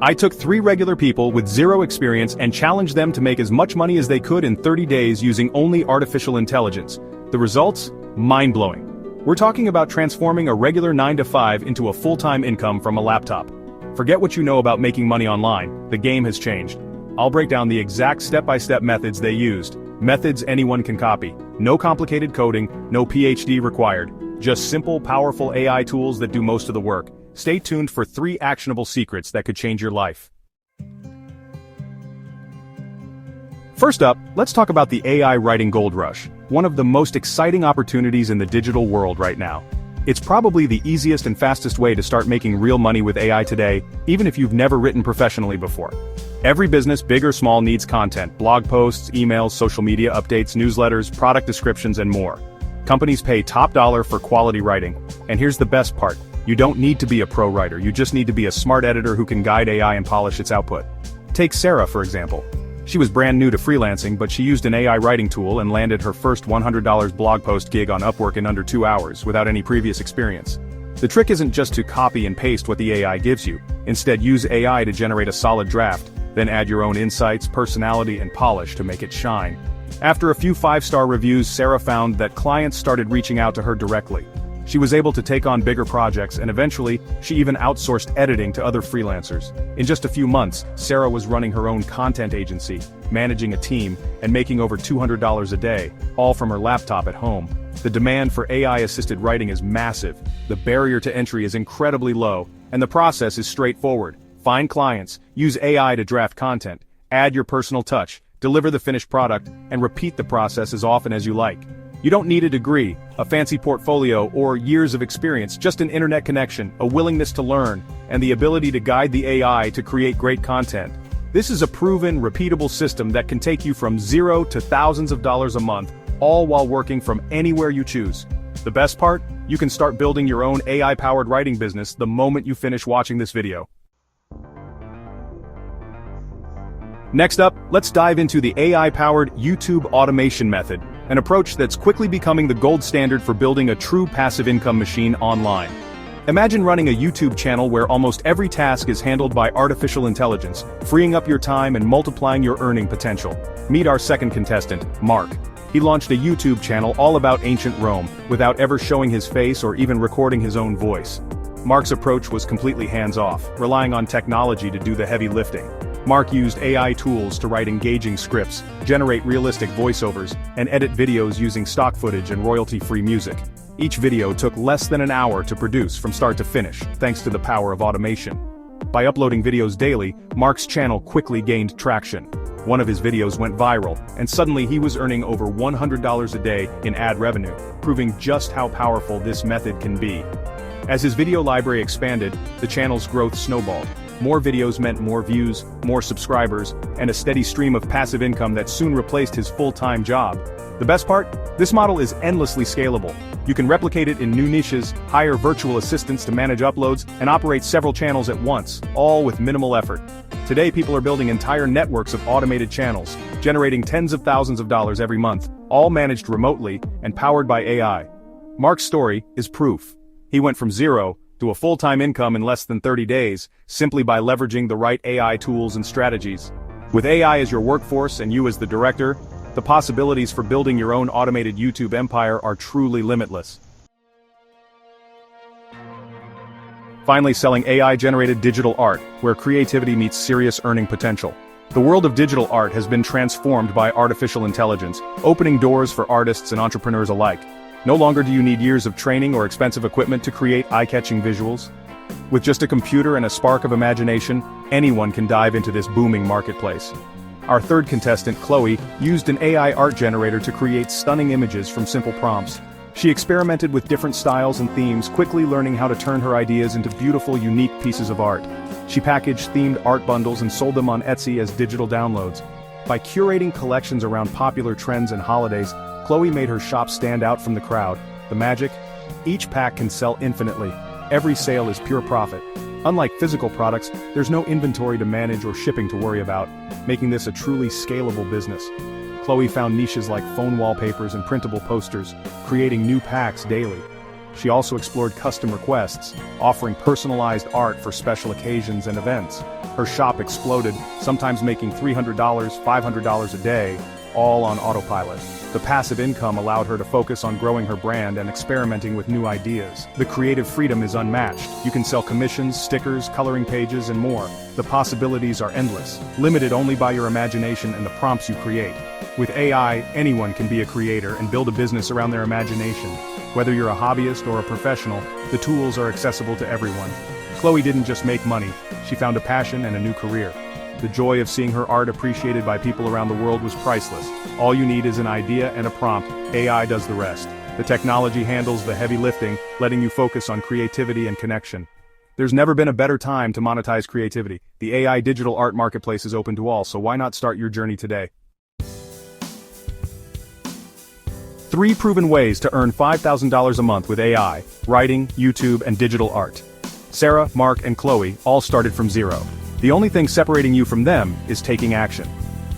I took 3 regular people with 0 experience and challenged them to make as much money as they could in 30 days using only artificial intelligence. The results? Mind-blowing. We're talking about transforming a regular 9-to-5 into a full-time income from a laptop. Forget what you know about making money online, the game has changed. I'll break down the exact step-by-step methods they used. Methods anyone can copy. No complicated coding, no PhD required. Just simple, powerful AI tools that do most of the work. Stay tuned for 3 actionable secrets that could change your life. First up, let's talk about the AI writing gold rush, one of the most exciting opportunities in the digital world right now. It's probably the easiest and fastest way to start making real money with AI today, even if you've never written professionally before. Every business, big or small, needs content: blog posts, emails, social media updates, newsletters, product descriptions, and more. Companies pay top dollar for quality writing. And here's the best part. You don't need to be a pro writer, you just need to be a smart editor who can guide AI and polish its output. Take Sarah, for example. She was brand new to freelancing, but she used an AI writing tool and landed her first $100 blog post gig on Upwork in under 2 hours, without any previous experience. The trick isn't just to copy and paste what the AI gives you. Instead, use AI to generate a solid draft, then add your own insights, personality, and polish to make it shine. After a few 5-star reviews, Sarah found that clients started reaching out to her directly. She was able to take on bigger projects, and eventually, she even outsourced editing to other freelancers. In just a few months, Sarah was running her own content agency, managing a team, and making over $200 a day, all from her laptop at home. The demand for AI-assisted writing is massive, the barrier to entry is incredibly low, and the process is straightforward. Find clients, use AI to draft content, add your personal touch, deliver the finished product, and repeat the process as often as you like. You don't need a degree, a fancy portfolio, or years of experience, just an internet connection, a willingness to learn, and the ability to guide the AI to create great content. This is a proven, repeatable system that can take you from 0 to thousands of dollars a month, all while working from anywhere you choose. The best part? You can start building your own AI-powered writing business the moment you finish watching this video. Next up, let's dive into the AI-powered YouTube automation method, an approach that's quickly becoming the gold standard for building a true passive income machine online. Imagine running a YouTube channel where almost every task is handled by artificial intelligence, freeing up your time and multiplying your earning potential. Meet our second contestant, Mark. He launched a YouTube channel all about ancient Rome, without ever showing his face or even recording his own voice. Mark's approach was completely hands-off, relying on technology to do the heavy lifting. Mark used AI tools to write engaging scripts, generate realistic voiceovers, and edit videos using stock footage and royalty-free music. Each video took less than an hour to produce from start to finish, thanks to the power of automation. By uploading videos daily, Mark's channel quickly gained traction. One of his videos went viral, and suddenly he was earning over $100 a day in ad revenue, proving just how powerful this method can be. As his video library expanded, the channel's growth snowballed. More videos meant more views, more subscribers, and a steady stream of passive income that soon replaced his full-time job. The best part? This model is endlessly scalable. You can replicate it in new niches, hire virtual assistants to manage uploads, and operate several channels at once, all with minimal effort. Today, people are building entire networks of automated channels, generating tens of thousands of dollars every month, all managed remotely and powered by AI. Mark's story is proof. He went from 0 to a full-time income in less than 30 days, simply by leveraging the right AI tools and strategies. With AI as your workforce and you as the director, the possibilities for building your own automated YouTube empire are truly limitless. Finally, selling AI-generated digital art, where creativity meets serious earning potential. The world of digital art has been transformed by artificial intelligence, opening doors for artists and entrepreneurs alike. No longer do you need years of training or expensive equipment to create eye-catching visuals. With just a computer and a spark of imagination, anyone can dive into this booming marketplace. Our third contestant, Chloe, used an AI art generator to create stunning images from simple prompts. She experimented with different styles and themes, quickly learning how to turn her ideas into beautiful, unique pieces of art. She packaged themed art bundles and sold them on Etsy as digital downloads. By curating collections around popular trends and holidays, Chloe made her shop stand out from the crowd. The magic? Each pack can sell infinitely. Every sale is pure profit. Unlike physical products, there's no inventory to manage or shipping to worry about, making this a truly scalable business. Chloe found niches like phone wallpapers and printable posters, creating new packs daily. She also explored custom requests, offering personalized art for special occasions and events. Her shop exploded, sometimes making $300, $500 a day, all on autopilot. The passive income allowed her to focus on growing her brand and experimenting with new ideas. The creative freedom is unmatched. You can sell commissions, stickers, coloring pages, and more. The possibilities are endless, limited only by your imagination and the prompts you create. With AI, anyone can be a creator and build a business around their imagination. Whether you're a hobbyist or a professional, the tools are accessible to everyone. Chloe didn't just make money, she found a passion and a new career. The joy of seeing her art appreciated by people around the world was priceless. All you need is an idea and a prompt. AI does the rest. The technology handles the heavy lifting, letting you focus on creativity and connection. There's never been a better time to monetize creativity. The AI digital art marketplace is open to all, so why not start your journey today? 3 proven ways to earn $5,000 a month with AI, writing, YouTube, and digital art. Sarah, Mark, and Chloe all started from zero. The only thing separating you from them is taking action.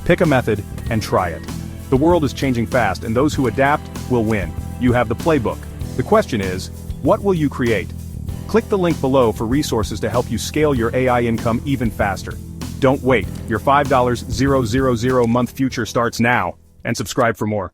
Pick a method and try it. The world is changing fast, and those who adapt will win. You have the playbook. The question is, what will you create? Click the link below for resources to help you scale your AI income even faster. Don't wait, your $5,000 month future starts now, and subscribe for more.